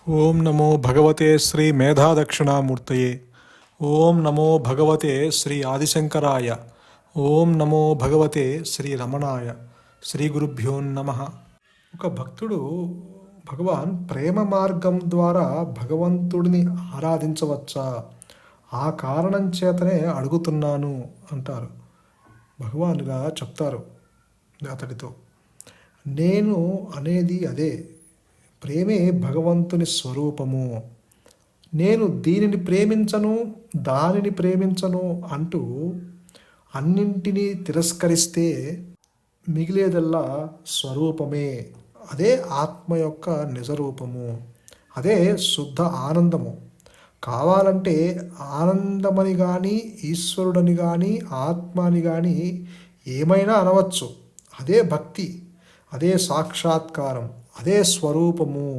ఓం నమో భగవతే శ్రీ మేధాదక్షిణామూర్తయే. ఓం నమో భగవతే శ్రీ ఆదిశంకరాయ. ఓం నమో భగవతే శ్రీ రమణాయ. శ్రీ గురుభ్యో నమ. ఒక భక్తుడు భగవాన్ ప్రేమ మార్గం ద్వారా భగవంతుడిని ఆరాధించవచ్చా, ఆ కారణం చేతనే అడుగుతున్నాను అంటారు. భగవానుగా చెప్తారు అతడితో, నేను అనేది అదే, ప్రేమే భగవంతుని స్వరూపము. నేను దీనిని ప్రేమించను, దానిని ప్రేమించను అంటూ అన్నింటినీ తిరస్కరిస్తే మిగిలేదల్లా స్వరూపమే. అదే ఆత్మ యొక్క నిజరూపము, అదే శుద్ధ ఆనందము. కావాలంటే ఆనందమని కానీ, ఈశ్వరుడని కానీ, ఆత్మ అని కానీ ఏమైనా అనవచ్చు. అదే భక్తి, అదే సాక్షాత్కారం, అదే స్వరూపము.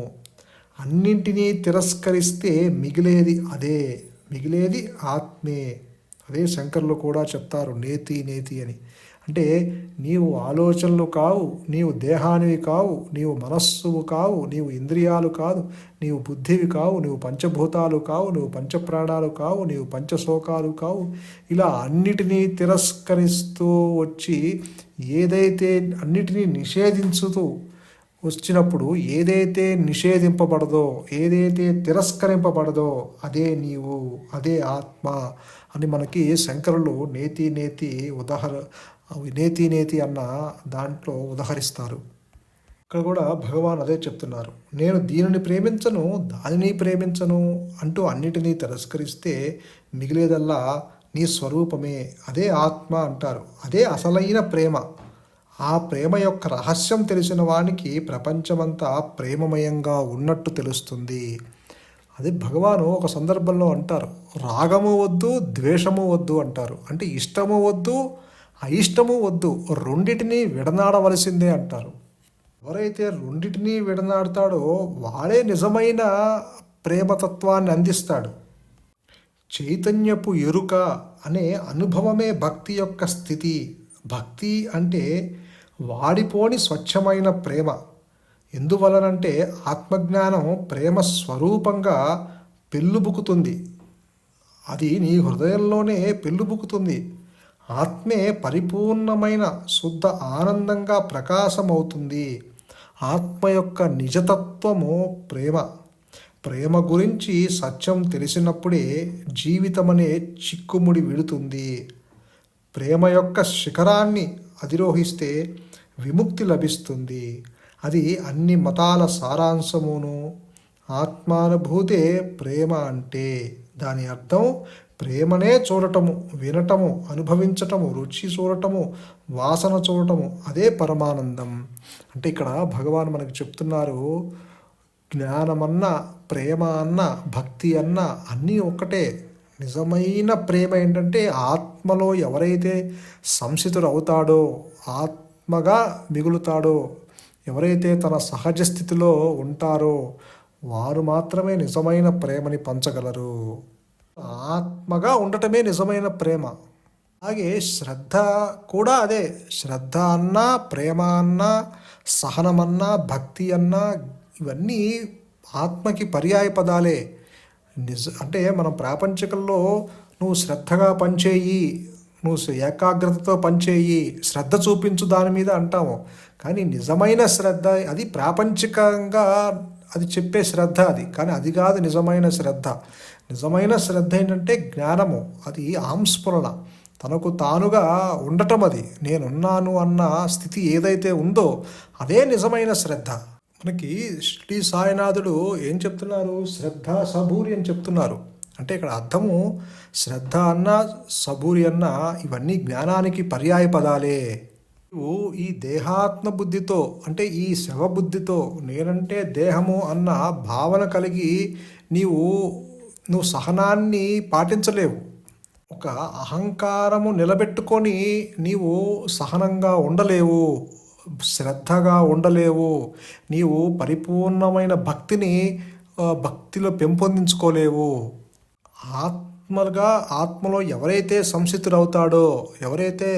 అన్నింటినీ తిరస్కరిస్తే మిగిలేది ఆత్మే. అదే శంకర్లు కూడా చెప్తారు, నేతి నేతి అని. అంటే నీవు ఆలోచనలు కావు, నీవు దేహానివి కావు, నీవు మనస్సువు కావు, నీవు ఇంద్రియాలు కాదు, నీవు బుద్ధివి కావు, నీవు పంచభూతాలు కావు, నువ్వు పంచప్రాణాలు కావు, నీవు పంచశోకాలు కావు. ఇలా అన్నిటినీ తిరస్కరిస్తూ వచ్చి ఏదైతే అన్నిటినీ నిషేధించుతూ వచ్చినప్పుడు ఏదైతే నిషేధింపబడదో, ఏదైతే తిరస్కరింపబడదో అదే నీవు, అదే ఆత్మ అని మనకి శంకరులు నేతి నేతి అన్న దాంట్లో ఉదహరిస్తారు. ఇక్కడ కూడా భగవాన్ అదే చెప్తున్నారు, నేను దీనిని ప్రేమించను, దానిని ప్రేమించను అంటూ అన్నిటినీ తిరస్కరిస్తే మిగిలేదల్లా నీ స్వరూపమే, అదే ఆత్మ అంటారు. అదే అసలైన ప్రేమ. ఆ ప్రేమ యొక్క రహస్యం తెలిసిన వానికి ప్రపంచమంతా ప్రేమమయంగా ఉన్నట్టు తెలుస్తుంది. అది భగవాను ఒక సందర్భంలో అంటారు, రాగము వద్దు, ద్వేషము వద్దు అంటారు. అంటే ఇష్టము వద్దు, అయిష్టము వద్దు, రెండిటినీ విడనాడవలసిందే అంటారు. ఎవరైతే రెండిటినీ విడనాడతాడో వాడే నిజమైన ప్రేమతత్వాన్ని అందిస్తాడు. చైతన్యపు ఎరుక అనే అనుభవమే భక్తి యొక్క స్థితి. భక్తి అంటే వాడిపోని స్వచ్ఛమైన ప్రేమ. ఎందువలనంటే ఆత్మజ్ఞానం ప్రేమ స్వరూపంగా పెళ్ళుబుకుతుంది. అది నీ హృదయంలోనే పెళ్ళుబుకుతుంది. ఆత్మే పరిపూర్ణమైన శుద్ధ ఆనందంగా ప్రకాశమవుతుంది. ఆత్మ యొక్క నిజతత్వము ప్రేమ. ప్రేమ గురించి సత్యం తెలిసినప్పుడే జీవితమనే చిక్కుముడి విడుతుంది. ప్రేమ యొక్క శిఖరాన్ని అధిరోహిస్తే విముక్తి లభిస్తుంది. అది అన్ని మతాల సారాంశమును. ఆత్మానుభూతే ప్రేమ అంటే. దాని అర్థం ప్రేమనే చూడటము, వినటము, అనుభవించటము, రుచి చూడటము, వాసన చూడటము, అదే పరమానందం. అంటే ఇక్కడ భగవాన్ మనకు చెప్తున్నారు, జ్ఞానమన్నా, ప్రేమ అన్నా, భక్తి అన్నా అన్నీ ఒక్కటే. నిజమైన ప్రేమ ఏంటంటే ఆత్మలో ఎవరైతే సంసితుడు అవుతాడో, ఆత్మగా మిగులుతాడో, ఎవరైతే తన సహజ స్థితిలో ఉంటారో వారు మాత్రమే నిజమైన ప్రేమని పంచగలరు. ఆత్మగా ఉండటమే నిజమైన ప్రేమ. అలాగే శ్రద్ధ కూడా అదే. శ్రద్ధ అన్నా, ప్రేమ అన్నా, సహనమన్నా, భక్తి అన్నా ఇవన్నీ ఆత్మకి పర్యాయ పదాలే. అంటే మనం ప్రాపంచికంలో నువ్వు శ్రద్ధగా పనిచేయి, నువ్వు ఏకాగ్రతతో పనిచేయి, శ్రద్ధ చూపించు దాని మీద అంటాము. కానీ నిజమైన శ్రద్ధ అది ప్రాపంచికంగా అది చెప్పే శ్రద్ధ అది, కానీ అది కాదు నిజమైన శ్రద్ధ. నిజమైన శ్రద్ధ ఏంటంటే జ్ఞానము, అది ఆంస్ఫురణ, తనకు తానుగా ఉండటం. అది నేనున్నాను అన్న స్థితి ఏదైతే ఉందో అదే నిజమైన శ్రద్ధ. మనకి శ్రీ సాయినాథుడు ఏం చెప్తున్నారు, శ్రద్ధ సబూరి అని చెప్తున్నారు. అంటే ఇక్కడ అర్థము శ్రద్ధ అన్న, సబూరి అన్న ఇవన్నీ జ్ఞానానికి పర్యాయ పదాలే. నువ్వు ఈ దేహాత్మ బుద్ధితో, అంటే ఈ శవబుద్ధితో నేనంటే దేహము అన్న భావన కలిగి నువ్వు సహనాన్ని పాటించలేవు. ఒక అహంకారము నిలబెట్టుకొని నీవు సహనంగా ఉండలేవు, శ్రద్ధగా ఉండలేవు. నీవు పరిపూర్ణమైన భక్తిలో పెంపొందించుకోలేవు. ఆత్మలో ఎవరైతే సంసితుడవుతాడో, ఎవరైతే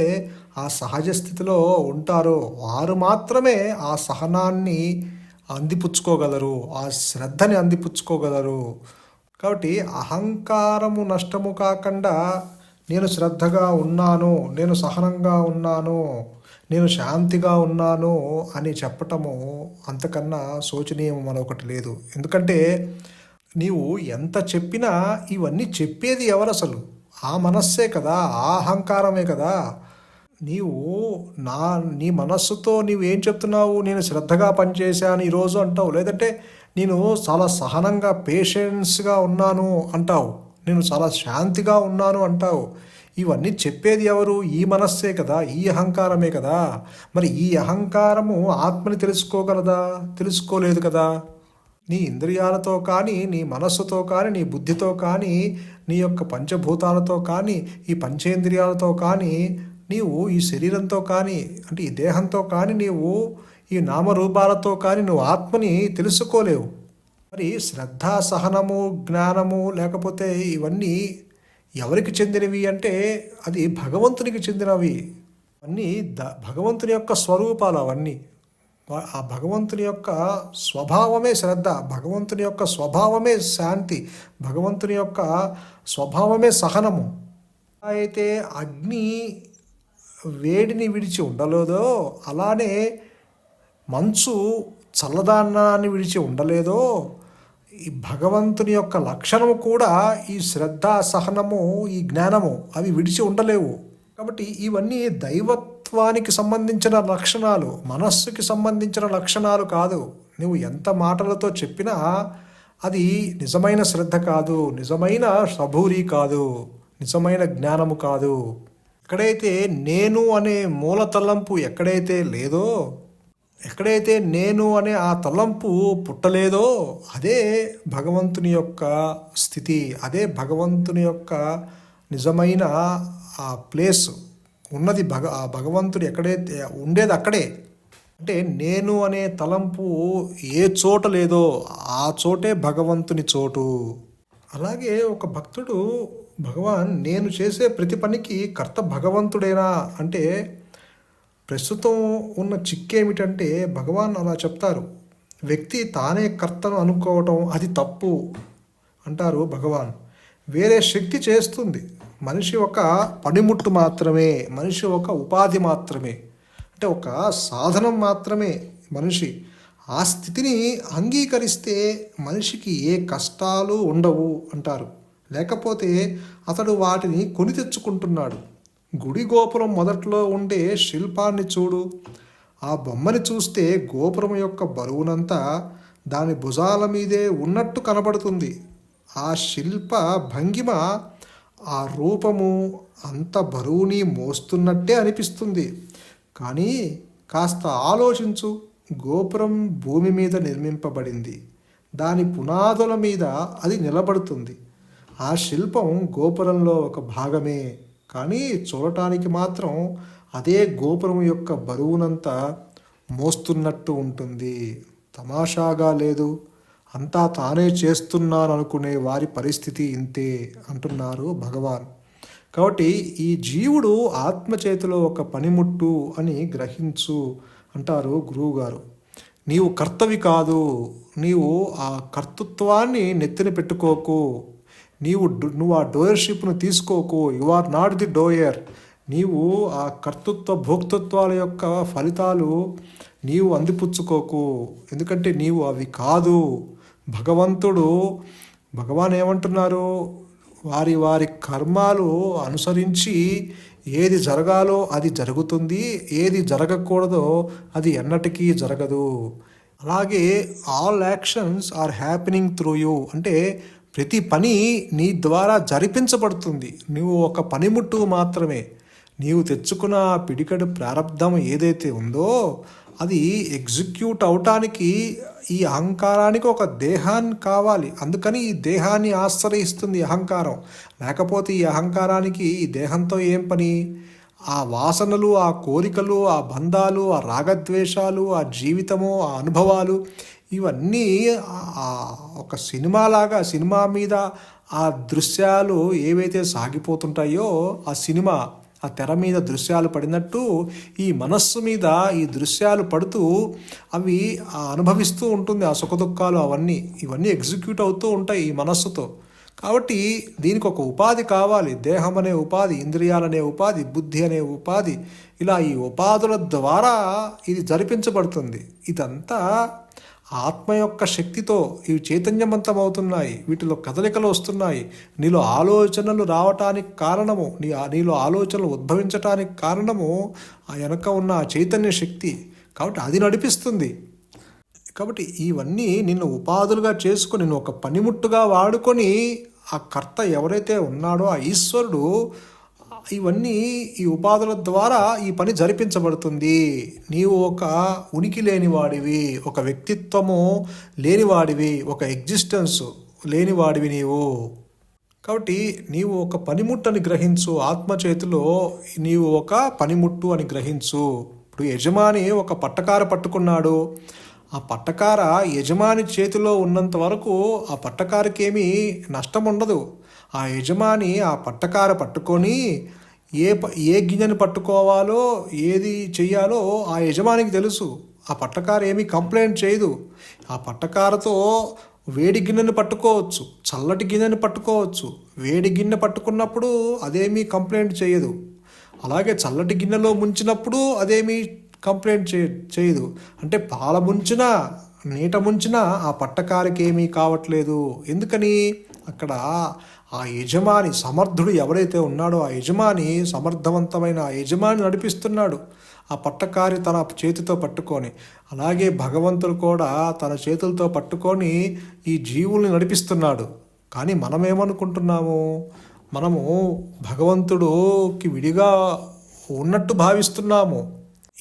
ఆ సహజ స్థితిలో ఉంటారో వారు మాత్రమే ఆ సహనాన్ని అందిపుచ్చుకోగలరు, ఆ శ్రద్ధని అందిపుచ్చుకోగలరు. కాబట్టి అహంకారము నష్టము కాకుండా నేను శ్రద్ధగా ఉన్నాను, నేను సహనంగా ఉన్నాను, నేను శాంతిగా ఉన్నాను అని చెప్పటము అంతకన్నా శోచనీయం మరొకటి లేదు. ఎందుకంటే నీవు ఎంత చెప్పినా ఇవన్నీ చెప్పేది ఎవరసలు? ఆ మనస్సే కదా, ఆ అహంకారమే కదా. నీవు నా నీ మనస్సుతో నీవేం చెప్తున్నావు? నేను శ్రద్ధగా పనిచేశాను ఈరోజు అంటావు. లేదంటే నేను చాలా సహనంగా పేషెన్స్గా ఉన్నాను అంటావు. నేను చాలా శాంతిగా ఉన్నాను అంటావు. ఇవన్నీ చెప్పేది ఎవరు? ఈ మనస్సే కదా, ఈ అహంకారమే కదా. మరి ఈ అహంకారము ఆత్మని తెలుసుకోగలదా? తెలుసుకోలేదు కదా. నీ ఇంద్రియాలతో కానీ, నీ మనస్సుతో కానీ, నీ బుద్ధితో కానీ, నీ యొక్క పంచభూతాలతో కానీ, ఈ పంచేంద్రియాలతో కానీ, నీవు ఈ శరీరంతో కానీ, అంటే ఈ దేహంతో కానీ, నీవు ఈ నామరూపాలతో కానీ నువ్వు ఆత్మని తెలుసుకోలేవు. మరి శ్రద్ధ, సహనము, జ్ఞానము లేకపోతే ఇవన్నీ ఎవరికి చెందినవి అంటే అది భగవంతునికి చెందినవి. అన్నీ భగవంతుని యొక్క స్వరూపాలు అవన్నీ. ఆ భగవంతుని యొక్క స్వభావమే శ్రద్ధ, భగవంతుని యొక్క స్వభావమే శాంతి, భగవంతుని యొక్క స్వభావమే సహనము. అయితే అగ్ని వేడిని విడిచి ఉండలేదో, అలానే మంచు చల్లదానాన్ని విడిచి ఉండలేదో, ఈ భగవంతుని యొక్క లక్షణము కూడా ఈ శ్రద్ధ, సహనము, ఈ జ్ఞానము అవి విడిచి ఉండలేవు. కాబట్టి ఇవన్నీ దైవత్వానికి సంబంధించిన లక్షణాలు, మనస్సుకి సంబంధించిన లక్షణాలు కాదు. నువ్వు ఎంత మాటలతో చెప్పినా అది నిజమైన శ్రద్ధ కాదు, నిజమైన సబూరి కాదు, నిజమైన జ్ఞానము కాదు. ఎక్కడైతే నేను అనే మూల తలంపు ఎక్కడైతే లేదో, ఎక్కడైతే నేను అనే ఆ తలంపు పుట్టలేదో అదే భగవంతుని యొక్క స్థితి, అదే భగవంతుని యొక్క నిజమైన ఆ ప్లేస్ ఉన్నది. ఆ భగవంతుడు ఎక్కడైతే ఉండేది అక్కడే. అంటే నేను అనే తలంపు ఏ చోట లేదో ఆ చోటే భగవంతుని చోటు. అలాగే ఒక భక్తుడు భగవాన్ నేను చేసే ప్రతి పనికి కర్త భగవంతుడేనా అంటే ప్రస్తుతం ఉన్న చిక్కేమిటంటే భగవాన్ అలా చెప్తారు. వ్యక్తి తానే కర్తను అనుకోవటం అది తప్పు అంటారు భగవాన్. వేరే శక్తి చేస్తుంది. మనిషి ఒక పనిముట్టు మాత్రమే, మనిషి ఒక ఉపాధి మాత్రమే, అంటే ఒక సాధనం మాత్రమే మనిషి. ఆ స్థితిని అంగీకరిస్తే మనిషికి ఏ కష్టాలు ఉండవు అంటారు. లేకపోతే అతడు వాటిని కొని తెచ్చుకుంటున్నాడు. గుడి గోపురం మొదట్లో ఉండే శిల్పాన్ని చూడు. ఆ బొమ్మని చూస్తే గోపురం యొక్క బరువునంతా దాని భుజాల మీదే ఉన్నట్టు కనబడుతుంది. ఆ శిల్ప భంగిమ, ఆ రూపము అంత బరువుని మోస్తున్నట్టే అనిపిస్తుంది. కానీ కాస్త ఆలోచించు, గోపురం భూమి మీద నిర్మింపబడింది, దాని పునాదుల మీద అది నిలబడుతుంది. ఆ శిల్పం గోపురంలో ఒక భాగమే, కానీ చూడటానికి మాత్రం అదే గోపురం యొక్క బరువునంతా మోస్తున్నట్టు ఉంటుంది. తమాషాగా లేదు, అంతా తానే చేస్తున్నాననుకునే వారి పరిస్థితి ఇంతే అంటున్నారు భగవాన్. కాబట్టి ఈ జీవుడు ఆత్మ చేతిలో ఒక పనిముట్టు అని గ్రహించు అంటారు గురువుగారు. నీవు కర్తవి కాదు, నీవు ఆ కర్తృత్వాన్ని నెత్తిన పెట్టుకోకు, నువ్వు ఆ డోయర్షిప్ను తీసుకోకు. You are not the doer. నీవు ఆ కర్తృత్వ భోక్తృత్వాల యొక్క ఫలితాలు నీవు అందిపుచ్చుకోకు, ఎందుకంటే నీవు అవి కాదు. భగవాన్ ఏమంటున్నారు? వారి వారి కర్మాలు అనుసరించి ఏది జరగాలో అది జరుగుతుంది, ఏది జరగకూడదో అది ఎన్నటికీ జరగదు. అలాగే all actions are happening through you, అంటే ప్రతి పని నీ ద్వారా జరిపించబడుతుంది. నువ్వు ఒక పనిముట్టు మాత్రమే. నీవు తెచ్చుకున్న పిడికడు ప్రారంధం ఏదైతే ఉందో అది ఎగ్జిక్యూట్ అవటానికి ఈ అహంకారానికి ఒక దేహాన్ని కావాలి. అందుకని ఈ దేహాన్ని ఆశ్రయిస్తుంది అహంకారం. లేకపోతే ఈ అహంకారానికి ఈ దేహంతో ఏం పని? ఆ వాసనలు, ఆ కోరికలు, ఆ బంధాలు, ఆ రాగద్వేషాలు, ఆ జీవితము, ఆ అనుభవాలు ఇవన్నీ ఒక సినిమా మీద ఆ దృశ్యాలు ఏవైతే సాగిపోతుంటాయో ఆ సినిమా ఆ తెర మీద దృశ్యాలు పడినట్టు ఈ మనస్సు మీద ఈ దృశ్యాలు పడుతూ అవి అనుభవిస్తూ ఉంటుంది. ఆ సుఖదుఖాలు ఇవన్నీ ఎగ్జిక్యూట్ అవుతూ ఉంటాయి ఈ మనస్సుతో. కాబట్టి దీనికి ఒక ఉపాధి కావాలి. దేహం అనే ఉపాధి, ఇంద్రియాలనే ఉపాధి, బుద్ధి అనే ఉపాధి, ఇలా ఈ ఉపాధుల ద్వారా ఇది జరిపించబడుతుంది. ఇదంతా ఆత్మ యొక్క శక్తితో ఇవి చైతన్యవంతమవుతున్నాయి. వీటిలో కదలికలు వస్తున్నాయి. నీలో ఆలోచనలు రావటానికి కారణము, నీలో ఆలోచనలు ఉద్భవించటానికి కారణము ఆ వెనక ఉన్న చైతన్య శక్తి. కాబట్టి అది నడిపిస్తుంది. కాబట్టి ఇవన్నీ నిన్ను ఉపాధులుగా చేసుకొని, నిన్ను ఒక పనిముట్టుగా వాడుకొని ఆ కర్త ఎవరైతే ఉన్నాడో ఆ ఈశ్వరుడు ఇవన్నీ ఈ ఉపాధుల ద్వారా ఈ పని జరిపించబడుతుంది. నీవు ఒక ఉనికి లేనివాడివి, ఒక వ్యక్తిత్వము లేనివాడివి, ఒక ఎగ్జిస్టెన్స్ లేనివాడివి నీవు. కాబట్టి నీవు ఒక పనిముట్టని గ్రహించు. ఆత్మ చేతిలో నీవు ఒక పనిముట్టు అని గ్రహించు. ఇప్పుడు యజమాని ఒక పట్టకార పట్టుకున్నాడు. ఆ పట్టకార యజమాని చేతిలో ఉన్నంత వరకు ఆ పట్టకారకి ఏమీ నష్టం ఉండదు. ఆ యజమాని ఆ పట్టకార పట్టుకొని ఏ గిన్నెని పట్టుకోవాలో, ఏది చెయ్యాలో ఆ యజమానికి తెలుసు. ఆ పట్టకార ఏమీ కంప్లైంట్ చేయదు. ఆ పట్టకారతో వేడి గిన్నెని పట్టుకోవచ్చు, చల్లటి గిన్నెని పట్టుకోవచ్చు. వేడి గిన్నె పట్టుకున్నప్పుడు అదేమీ కంప్లైంట్ చేయదు. అలాగే చల్లటి గిన్నెలో ముంచినప్పుడు అదేమీ కంప్లైంట్ చేయదు. అంటే పాల ముంచినా, నీట ముంచినా ఆ పట్టకారికి ఏమీ కావట్లేదు. ఎందుకని? అక్కడ ఆ యజమాని సమర్థుడు ఎవరైతే ఉన్నాడో ఆ యజమాని, సమర్థవంతమైన ఆ యజమాని నడిపిస్తున్నాడు ఆ పట్టకారి తన చేతితో పట్టుకొని. అలాగే భగవంతుడు కూడా తన చేతులతో పట్టుకొని ఈ జీవుల్ని నడిపిస్తున్నాడు. కానీ మనమేమనుకుంటున్నాము? మనము భగవంతుడికి విడిగా ఉన్నట్టు భావిస్తున్నాము.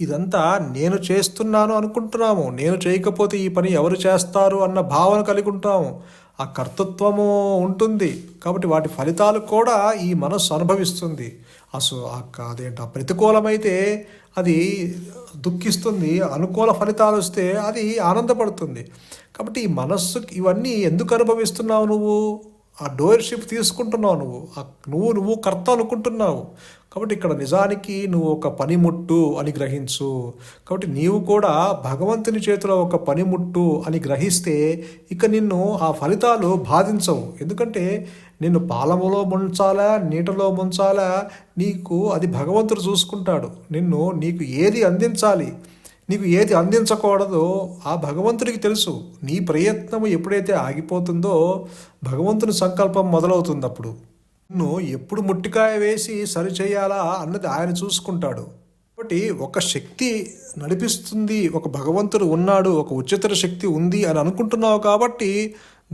ఇదంతా నేను చేస్తున్నాను అనుకుంటున్నాము. నేను చేయకపోతే ఈ పని ఎవరు చేస్తారు అన్న భావన కలిగి ఉంటాము. ఆ కర్తృత్వము ఉంటుంది. కాబట్టి వాటి ఫలితాలు కూడా ఈ మనస్సు అనుభవిస్తుంది. అదేంట ప్రతికూలమైతే అది దుఃఖిస్తుంది, అనుకూల ఫలితాలు వస్తే అది ఆనందపడుతుంది. కాబట్టి ఈ మనస్సుకి ఇవన్నీ ఎందుకు అనుభవిస్తున్నావు? నువ్వు ఆ డోయర్షిప్ తీసుకుంటున్నావు. నువ్వు కర్త అనుకుంటున్నావు. కాబట్టి ఇక్కడ నిజానికి నువ్వు ఒక పనిముట్టు అని గ్రహించు. కాబట్టి నీవు కూడా భగవంతుని చేతిలో ఒక పనిముట్టు అని గ్రహిస్తే ఇక నిన్ను ఆ ఫలితాలు బాధించవు. ఎందుకంటే నిన్ను పాలములో ముంచాలా, నీటిలో ముంచాలా, నీకు అది భగవంతుడు చూసుకుంటాడు. నీకు ఏది అందించాలి, నీకు ఏది అందించకూడదో ఆ భగవంతుడికి తెలుసు. నీ ప్రయత్నం ఎప్పుడైతే ఆగిపోతుందో భగవంతుని సంకల్పం మొదలవుతుంది. అప్పుడు నిన్ను ఎప్పుడు ముట్టికాయ వేసి సరిచేయాలా అన్నది ఆయన చూసుకుంటాడు. కాబట్టి ఒక శక్తి నడిపిస్తుంది, ఒక భగవంతుడు ఉన్నాడు, ఒక ఉच्चతర శక్తి ఉంది అని అనుకుంటున్నావు. కాబట్టి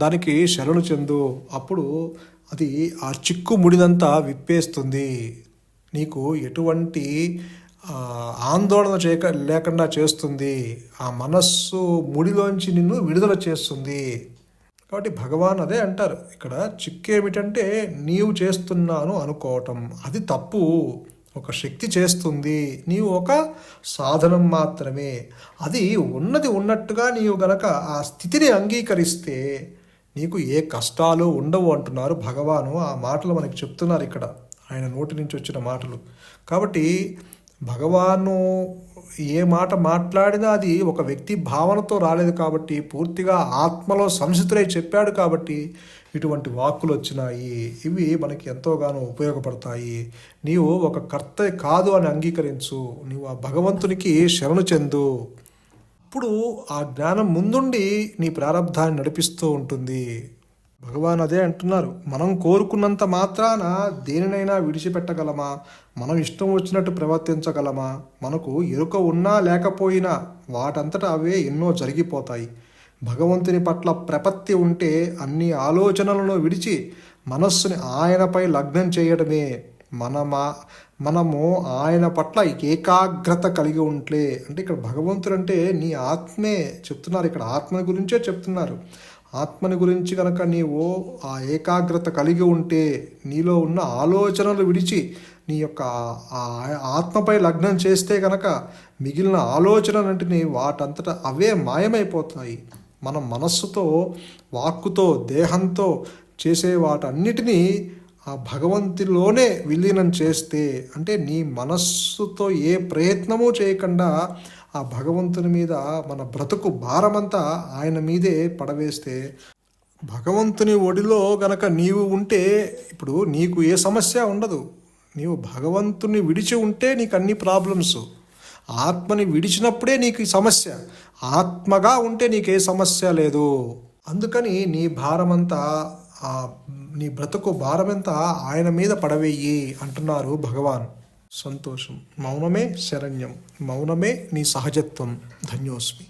దానికి శరణు చెందు. అప్పుడు అది ఆ చిక్కు ముడినంతా విప్పేస్తుంది. నీకు ఎటువంటి ఆందోళన లేకుండా చేస్తుంది. ఆ మనస్సు ముడిలోంచి నిన్ను విడుదల చేస్తుంది. కాబట్టి భగవాన్ అదే అంటారు ఇక్కడ. చిక్కేమిటంటే నీవు చేస్తున్నాను అనుకోవటం, అది తప్పు. ఒక శక్తి చేస్తుంది, నీవు ఒక సాధనం మాత్రమే. అది ఉన్నది ఉన్నట్టుగా నీవు గనక ఆ స్థితిని అంగీకరిస్తే నీకు ఏ కష్టాలు ఉండవు అంటున్నారు భగవాను. ఆ మాటలు మనకి చెప్తున్నారు ఇక్కడ, ఆయన నోటి నుంచి వచ్చిన మాటలు. కాబట్టి భగవాను ఏ మాట మాట్లాడినా అది ఒక వ్యక్తి భావనతో రాలేదు. కాబట్టి పూర్తిగా ఆత్మలో సంసితులై చెప్పాడు. కాబట్టి ఇటువంటి వాక్కులు వచ్చినాయి. ఇవి మనకి ఎంతోగానో ఉపయోగపడతాయి. నీవు ఒక కర్త కాదు అని అంగీకరించు. నీవు ఆ భగవంతునికి శరణు చెందు. అప్పుడు ఆ జ్ఞానం ముందుండి నీ ప్రారంధాన్ని నడిపిస్తూ ఉంటుంది. భగవాన్ అదే అంటున్నారు, మనం కోరుకున్నంత మాత్రాన దేనినైనా విడిచిపెట్టగలమా? మనం ఇష్టం వచ్చినట్టు ప్రవర్తించగలమా? మనకు ఎరుక ఉన్నా లేకపోయినా వాటంతటా అవే ఎన్నో జరిగిపోతాయి. భగవంతుని పట్ల ప్రపత్తి ఉంటే అన్ని ఆలోచనలను విడిచి మనస్సుని ఆయనపై లగ్నం చేయడమే. మనము ఆయన పట్ల ఏకాగ్రత కలిగి ఉంటే, అంటే ఇక్కడ భగవంతుడు అంటే నీ ఆత్మే చెప్తున్నారు. ఇక్కడ ఆత్మ గురించే చెప్తున్నారు. ఆత్మని గురించి కనుక నీవు ఆ ఏకాగ్రత కలిగి ఉంటే, నీలో ఉన్న ఆలోచనలు విడిచి నీ యొక్క ఆత్మపై లగ్నం చేస్తే కనుక మిగిలిన ఆలోచనలంటిని వాటంతటా అవే మాయమైపోతాయి. మనం మనస్సుతో, వాక్కుతో, దేహంతో చేసే వాటన్నిటినీ ఆ భగవంతులోనే విలీనం చేస్తే, అంటే నీ మనస్సుతో ఏ ప్రయత్నమూ చేయకుండా ఆ భగవంతుని మీద మన బ్రతుకు భారమంతా ఆయన మీదే పడవేస్తే, భగవంతుని ఒడిలో గనక నీవు ఉంటే ఇప్పుడు నీకు ఏ సమస్య ఉండదు. నీవు భగవంతుని విడిచి ఉంటే నీకు అన్ని ప్రాబ్లమ్స్. ఆత్మని విడిచినప్పుడే నీకు ఈ సమస్య. ఆత్మగా ఉంటే నీకే సమస్య లేదు. అందుకని నీ భారమంతా నీ బ్రతుకు భారమంతా ఆయన మీద పడవేయి అంటున్నారు భగవాన్. సంతోషం. మౌనమే శరణ్యం. మౌనమే నీ సహజత్వం. ధన్యోస్మి.